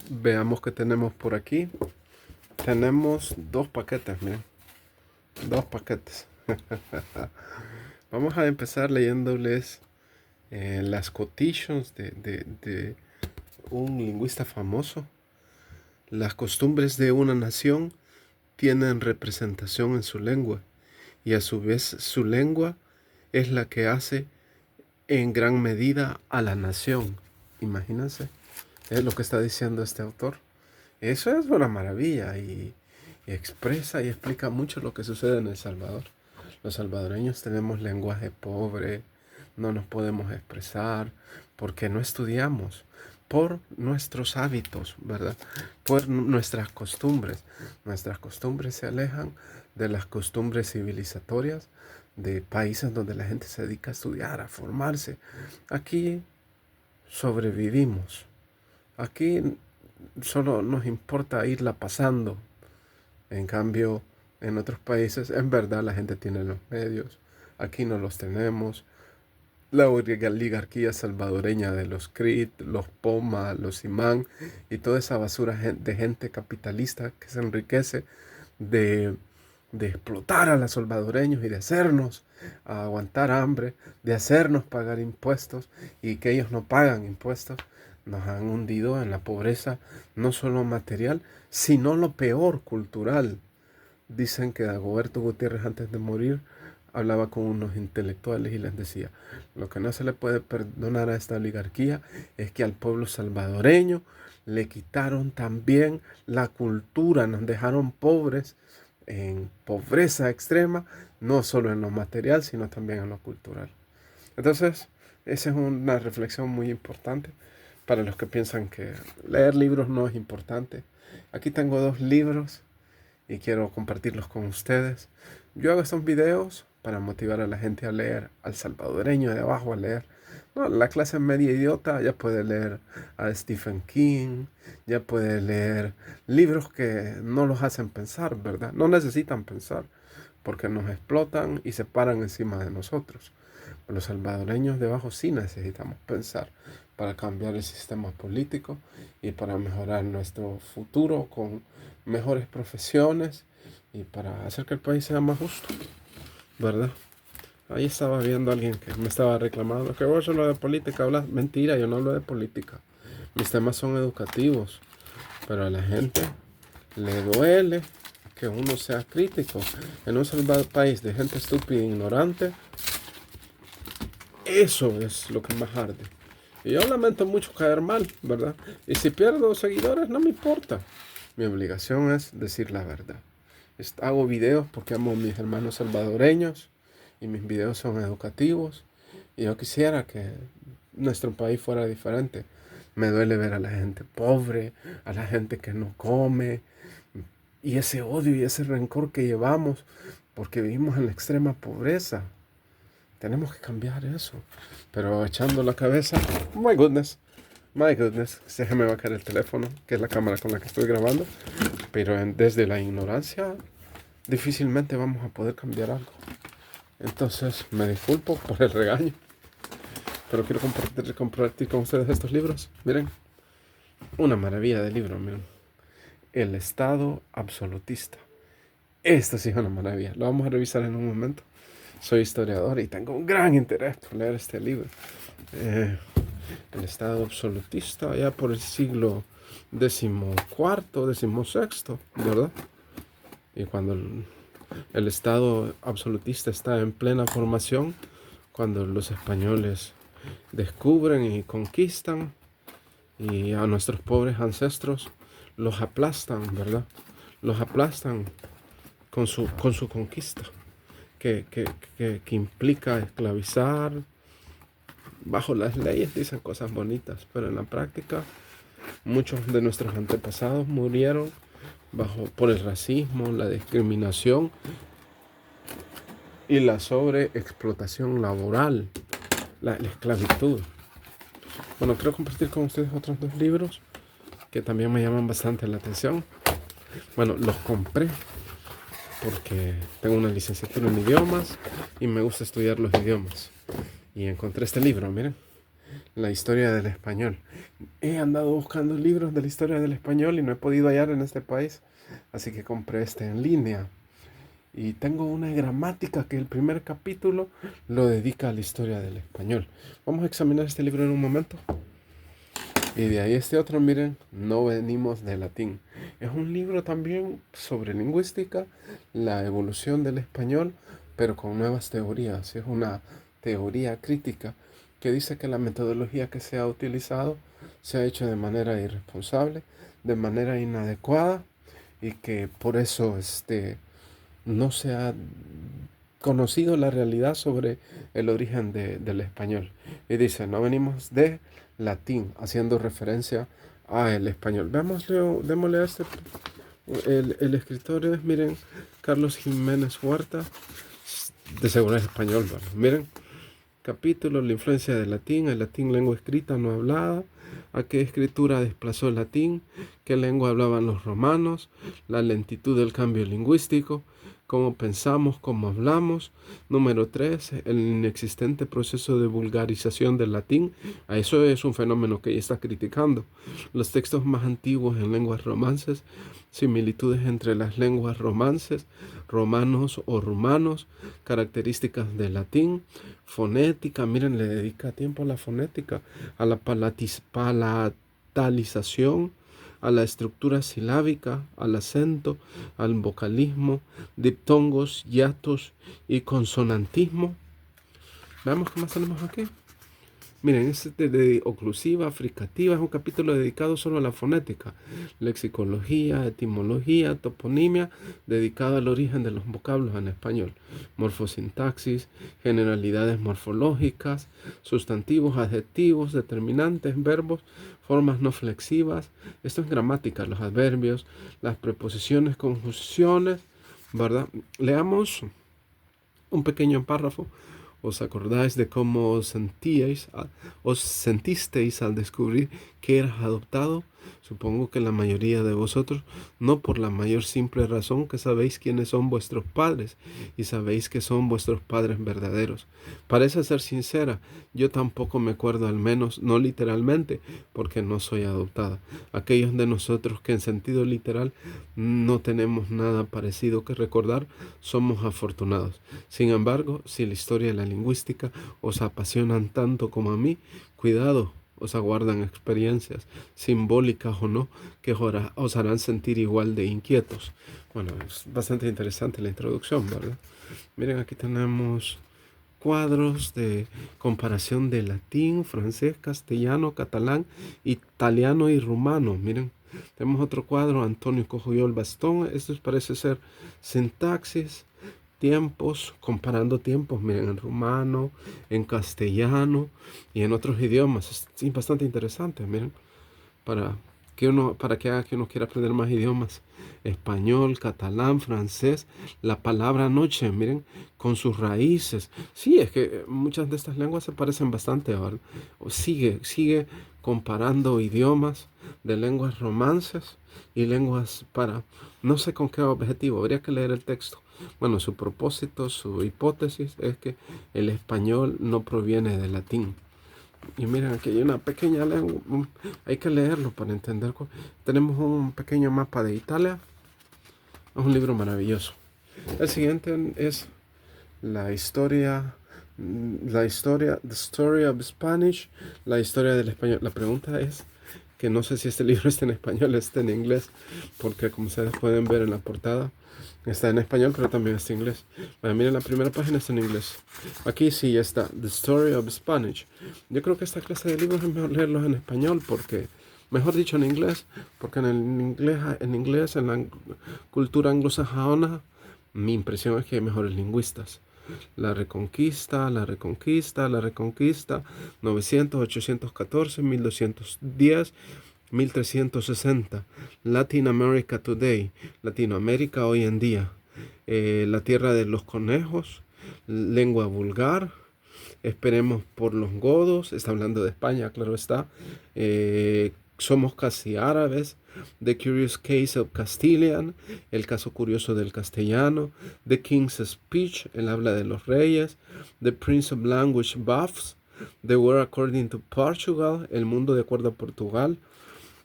Veamos qué tenemos por aquí. Tenemos dos paquetes, miren. Dos paquetes. Vamos a empezar leyéndoles las quotations de un lingüista famoso. Las costumbres de una nación tienen representación en su lengua y a su vez su lengua es la que hace en gran medida a la nación. Imagínense, es lo que está diciendo este autor. Eso es una maravilla y expresa y explica mucho lo que sucede en El Salvador. Los salvadoreños tenemos lenguaje pobre, no nos podemos expresar porque no estudiamos por nuestros hábitos, ¿verdad? Por nuestras costumbres. Nuestras costumbres se alejan de las costumbres civilizatorias de países donde la gente se dedica a estudiar, a formarse. Aquí sobrevivimos. Aquí solo nos importa irla pasando. En cambio, en otros países, en verdad, la gente tiene los medios. Aquí no los tenemos. La oligarquía salvadoreña de los CRIT, los POMA, los IMAN y toda esa basura de gente capitalista que se enriquece de, de explotar a los salvadoreños y de hacernos aguantar hambre, de hacernos pagar impuestos y que ellos no pagan impuestos, nos han hundido en la pobreza, no solo material, sino lo peor, cultural. Dicen que Dagoberto Gutiérrez antes de morir hablaba con unos intelectuales y les decía, lo que no se le puede perdonar a esta oligarquía es que al pueblo salvadoreño le quitaron también la cultura, nos dejaron pobres en pobreza extrema, no solo en lo material, sino también en lo cultural. Entonces, esa es una reflexión muy importante para los que piensan que leer libros no es importante. Aquí tengo dos libros y quiero compartirlos con ustedes. Yo hago estos videos para motivar a la gente a leer, al salvadoreño de abajo a leer. No, la clase media idiota ya puede leer a Stephen King, ya puede leer libros que no los hacen pensar, ¿verdad? No necesitan pensar porque nos explotan y se paran encima de nosotros. Los salvadoreños de abajo sí necesitamos pensar para cambiar el sistema político y para mejorar nuestro futuro con mejores profesiones y para hacer que el país sea más justo, ¿verdad? Ahí estaba viendo a alguien que me estaba reclamando que vos solo de política hablas. Mentira, yo no hablo de política. Mis temas son educativos, pero a la gente le duele que uno sea crítico. En un país de gente estúpida e ignorante, eso es lo que más arde. Y yo lamento mucho caer mal, ¿verdad? Y si pierdo seguidores, no me importa. Mi obligación es decir la verdad. Hago videos porque amo a mis hermanos salvadoreños y mis videos son educativos. Y yo quisiera que nuestro país fuera diferente. Me duele ver a la gente pobre, a la gente que no come, y ese odio y ese rencor que llevamos porque vivimos en la extrema pobreza. Tenemos que cambiar eso. Pero echando la cabeza, my goodness, se me va a caer el teléfono, que es la cámara con la que estoy grabando. Pero desde la ignorancia, difícilmente vamos a poder cambiar algo. Entonces, me disculpo por el regaño. Pero quiero compartir con ustedes estos libros. Miren, una maravilla de libro, miren. El Estado absolutista. Esto sí es una maravilla. Lo vamos a revisar en un momento. Soy historiador y tengo un gran interés por leer este libro. El Estado absolutista, ya por el siglo XIV, XVI, ¿verdad? Y cuando el Estado absolutista está en plena formación, cuando los españoles descubren y conquistan y a nuestros pobres ancestros los aplastan, ¿verdad? Los aplastan con su conquista, que implica esclavizar. Bajo las leyes dicen cosas bonitas, pero en la práctica muchos de nuestros antepasados murieron por el racismo, la discriminación y la sobreexplotación laboral, la esclavitud. Bueno, quiero compartir con ustedes otros dos libros que también me llaman bastante la atención. Bueno, los compré porque tengo una licenciatura en idiomas y me gusta estudiar los idiomas. Y encontré este libro, miren. la historia del español. He andado buscando libros de la historia del español y no he podido hallar en este país, así que compré este en línea. Y tengo una gramática que el primer capítulo lo dedica a la historia del español. Vamos a examinar este libro en un momento. Y de ahí este otro, miren, No venimos de latín. Es un libro también sobre lingüística, la evolución del español, pero con nuevas teorías. Es una teoría crítica que dice que la metodología que se ha utilizado se ha hecho de manera irresponsable, de manera inadecuada, y que por eso no se ha conocido la realidad sobre el origen del español. Y dice, no venimos de latín, haciendo referencia a el español. Démosle a el escritor es, miren, Carlos Jiménez Huerta, de seguro es español, ¿vale? Miren, capítulo, la influencia del latín, el latín lengua escrita no hablada, a qué escritura desplazó el latín, qué lengua hablaban los romanos, la lentitud del cambio lingüístico, cómo pensamos, cómo hablamos. Número 3, el inexistente proceso de vulgarización del latín. A eso es un fenómeno que ella está criticando. Los textos más antiguos en lenguas romances, similitudes entre las lenguas romances, romanos o rumanos, características del latín, fonética. Miren, le dedica tiempo a la fonética, a la palatalización, a la estructura silábica, al acento, al vocalismo, diptongos, hiatos y consonantismo. Veamos qué más tenemos aquí. Miren, es de oclusiva, fricativa, es un capítulo dedicado solo a la fonética, lexicología, etimología, toponimia, dedicado al origen de los vocablos en español, morfosintaxis, generalidades morfológicas, sustantivos, adjetivos, determinantes, verbos, formas no flexivas. Esto es gramática, los adverbios, las preposiciones, conjunciones, ¿verdad? Leamos un pequeño párrafo. ¿Os acordáis de cómo os sentisteis al descubrir que eras adoptado? Supongo que la mayoría de vosotros, no por la mayor simple razón que sabéis quiénes son vuestros padres y sabéis que son vuestros padres verdaderos. Parece ser sincera, yo tampoco me acuerdo, al menos no literalmente, porque no soy adoptada. Aquellos de nosotros que en sentido literal no tenemos nada parecido que recordar, somos afortunados. Sin embargo, si la historia y la lingüística os apasionan tanto como a mí, cuidado, os aguardan experiencias, simbólicas o no, que os harán sentir igual de inquietos. Bueno, es bastante interesante la introducción, ¿verdad? Miren, aquí tenemos cuadros de comparación de latín, francés, castellano, catalán, italiano y rumano. Miren, tenemos otro cuadro, Antonio Cojuyol Bastón. Esto parece ser sintaxis, tiempos, comparando tiempos, miren, en rumano, en castellano y en otros idiomas. Es bastante interesante, miren, para que haga que uno quiera aprender más idiomas. Español, catalán, francés, la palabra noche, miren, con sus raíces. Sí, es que muchas de estas lenguas se parecen bastante ahora. Sigue comparando idiomas de lenguas romances y lenguas para, no sé con qué objetivo, habría que leer el texto. Bueno, su propósito, su hipótesis es que el español no proviene del latín. Y miren, aquí hay una pequeña lengua, hay que leerlo para entender. Tenemos un pequeño mapa de Italia. Es un libro maravilloso. El siguiente es la historia, The Story of Spanish, la historia del español. La pregunta es que no sé si este libro está en español, está en inglés, porque como ustedes pueden ver en la portada, está en español, pero también está en inglés. Bueno, miren, la primera página está en inglés. Aquí sí ya está, The Story of Spanish. Yo creo que esta clase de libros es mejor leerlos en español, mejor dicho en inglés, porque en la cultura anglosajona, mi impresión es que hay mejores lingüistas. La Reconquista, 900, 814, 1210, 1360. Latin America Today, Latinoamérica hoy en día. La tierra de los conejos, lengua vulgar. Esperemos por los godos, está hablando de España, claro está. Somos casi árabes. The Curious Case of Castilian, el caso curioso del castellano. The King's Speech, el habla de los reyes. The Prince of Language Buffs, The World According to Portugal, El Mundo de acuerdo a Portugal.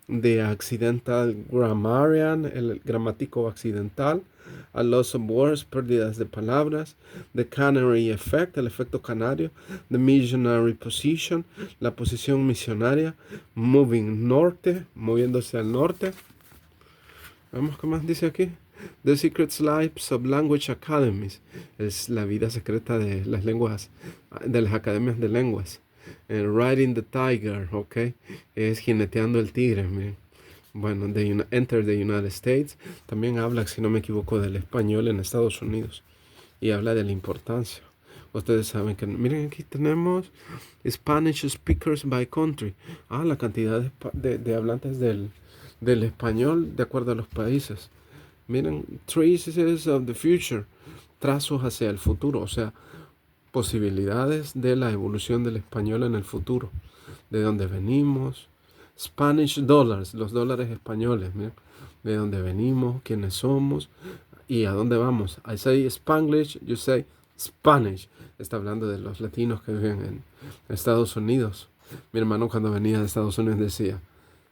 The Accidental Grammarian, el gramático accidental. A Loss of Words, pérdidas de palabras. The Canary Effect, el efecto canario. The Missionary Position, la posición misionaria. Moving Norte, moviéndose al norte. Vamos, ¿qué más dice aquí? The Secret Lives of Language Academies, es la vida secreta de las lenguas, de las academias de lenguas. Riding the Tiger, ok, es jineteando el tigre, miren. Bueno, Enter the United States, también habla, si no me equivoco, del español en Estados Unidos y habla de la importancia. Ustedes saben que, miren, aquí tenemos Spanish Speakers by Country. La cantidad de hablantes del español de acuerdo a los países. Miren, Traces of the Future, trazos hacia el futuro, o sea, posibilidades de la evolución del español en el futuro, de dónde venimos. Spanish Dollars, los dólares españoles, miren, de dónde venimos, quiénes somos y a dónde vamos. I say Spanglish, you say Spanish. Está hablando de los latinos que viven en Estados Unidos. Mi hermano cuando venía de Estados Unidos decía,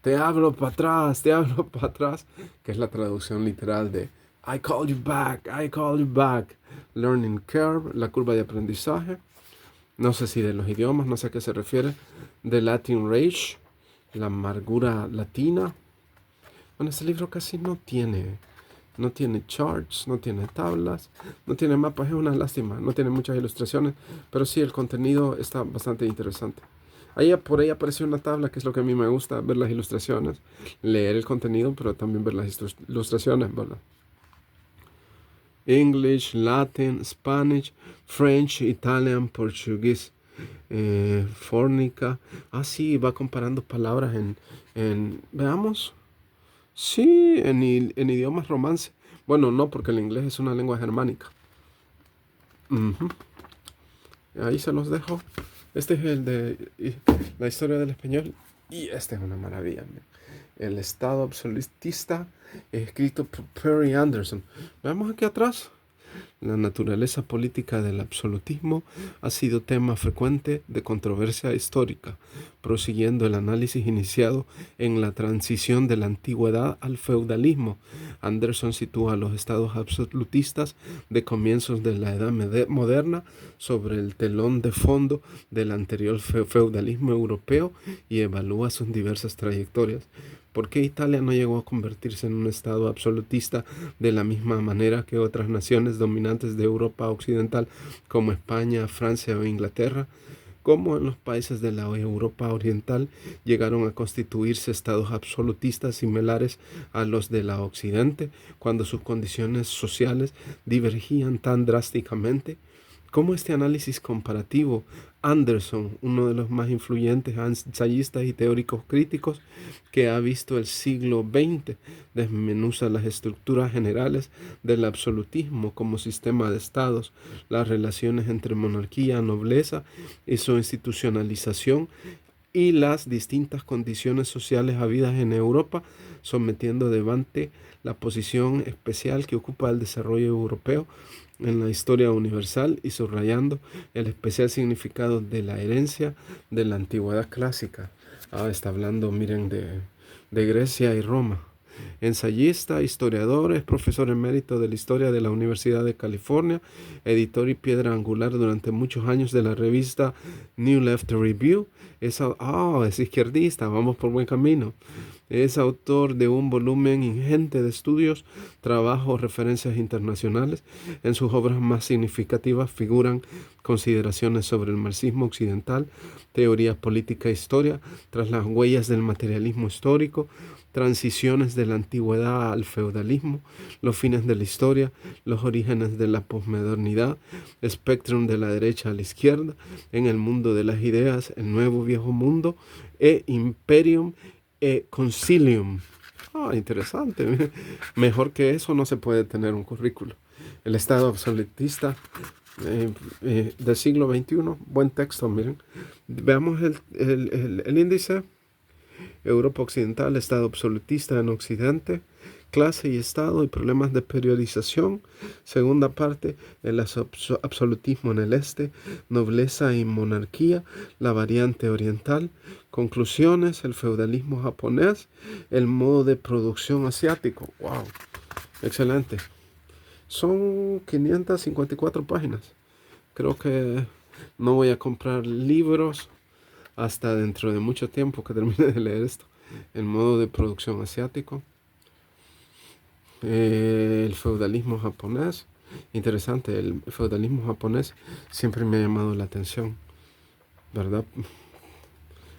te hablo para atrás, que es la traducción literal de I call you back. Learning curve, la curva de aprendizaje. No sé si de los idiomas, no sé a qué se refiere. The Latin Rage, la amargura latina. Bueno, este libro casi no tiene charts, no tiene tablas, no tiene mapas, es una lástima, no tiene muchas ilustraciones, pero sí el contenido está bastante interesante. Por ahí apareció una tabla, que es lo que a mí me gusta, ver las ilustraciones, leer el contenido, pero también ver las ilustraciones, ¿verdad? English, Latin, Spanish, French, Italian, Portugués, Fórnica. Sí, va comparando palabras veamos. Sí, en idiomas romance. Bueno, no, porque el inglés es una lengua germánica. Ahí se los dejo. Este es el de la historia del español. Y este es una maravilla. El Estado absolutista, escrito por Perry Anderson. Veamos aquí atrás. La naturaleza política del absolutismo ha sido tema frecuente de controversia histórica, prosiguiendo el análisis iniciado en la transición de la antigüedad al feudalismo. Anderson sitúa a los estados absolutistas de comienzos de la Edad Moderna sobre el telón de fondo del anterior feudalismo europeo y evalúa sus diversas trayectorias. ¿Por qué Italia no llegó a convertirse en un estado absolutista de la misma manera que otras naciones dominantes de Europa occidental como España, Francia o Inglaterra? ¿Cómo en los países de la Europa oriental llegaron a constituirse estados absolutistas similares a los de la Occidente cuando sus condiciones sociales divergían tan drásticamente? ¿Cómo este análisis comparativo, Anderson, uno de los más influyentes ensayistas y teóricos críticos que ha visto el siglo XX, desmenuza las estructuras generales del absolutismo como sistema de estados, las relaciones entre monarquía, nobleza y su institucionalización y las distintas condiciones sociales habidas en Europa, sometiendo a debate la posición especial que ocupa el desarrollo europeo en la historia universal y subrayando el especial significado de la herencia de la antigüedad clásica. Está hablando, miren, de Grecia y Roma. Ensayista, historiador, es profesor emérito de la historia de la Universidad de California, editor y piedra angular durante muchos años de la revista New Left Review. Es izquierdista, vamos por buen camino. Es autor de un volumen ingente de estudios, trabajos, referencias internacionales. En sus obras más significativas figuran consideraciones sobre el marxismo occidental, teoría política e historia, tras las huellas del materialismo histórico, transiciones de la antigüedad al feudalismo, los fines de la historia, los orígenes de la posmodernidad, espectrum de la derecha a la izquierda, en el mundo de las ideas, el nuevo viejo mundo, imperium e concilium. Interesante. Mejor que eso no se puede tener un currículo. El Estado absolutista del siglo XXI. Buen texto, miren. Veamos el índice. Europa Occidental, Estado absolutista en Occidente, clase y Estado y problemas de periodización. Segunda parte, el absolutismo en el Este, nobleza y monarquía, la variante oriental. Conclusiones, el feudalismo japonés, el modo de producción asiático. ¡Wow! Excelente. Son 554 páginas. Creo que no voy a comprar libros hasta dentro de mucho tiempo que termine de leer esto. El modo de producción asiático. El feudalismo japonés. Interesante, el feudalismo japonés siempre me ha llamado la atención, ¿verdad?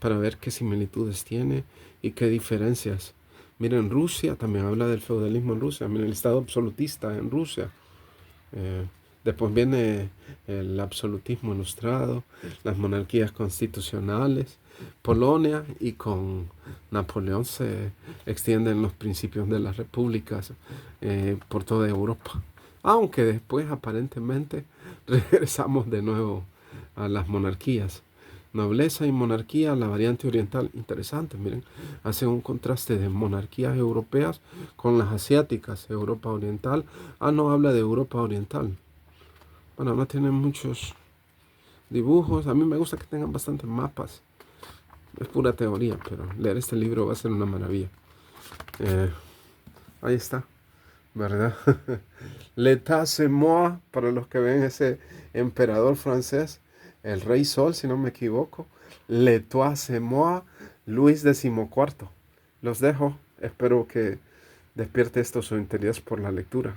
Para ver qué similitudes tiene y qué diferencias. Miren, Rusia también habla del feudalismo en Rusia. Miren, el Estado absolutista en Rusia. Después viene el absolutismo ilustrado, las monarquías constitucionales, Polonia, y con Napoleón se extienden los principios de las repúblicas por toda Europa. Aunque después aparentemente regresamos de nuevo a las monarquías. Nobleza y monarquía, la variante oriental, interesante, miren, hace un contraste de monarquías europeas con las asiáticas, Europa oriental. No habla de Europa oriental. Bueno, no tienen muchos dibujos, a mí me gusta que tengan bastantes mapas. Es pura teoría, pero leer este libro va a ser una maravilla. Ahí está, ¿verdad? L'état c'est moi, para los que ven ese emperador francés, el rey Sol, si no me equivoco. L'état c'est moi, Luis XIV. Los dejo, espero que despierte esto su interés por la lectura.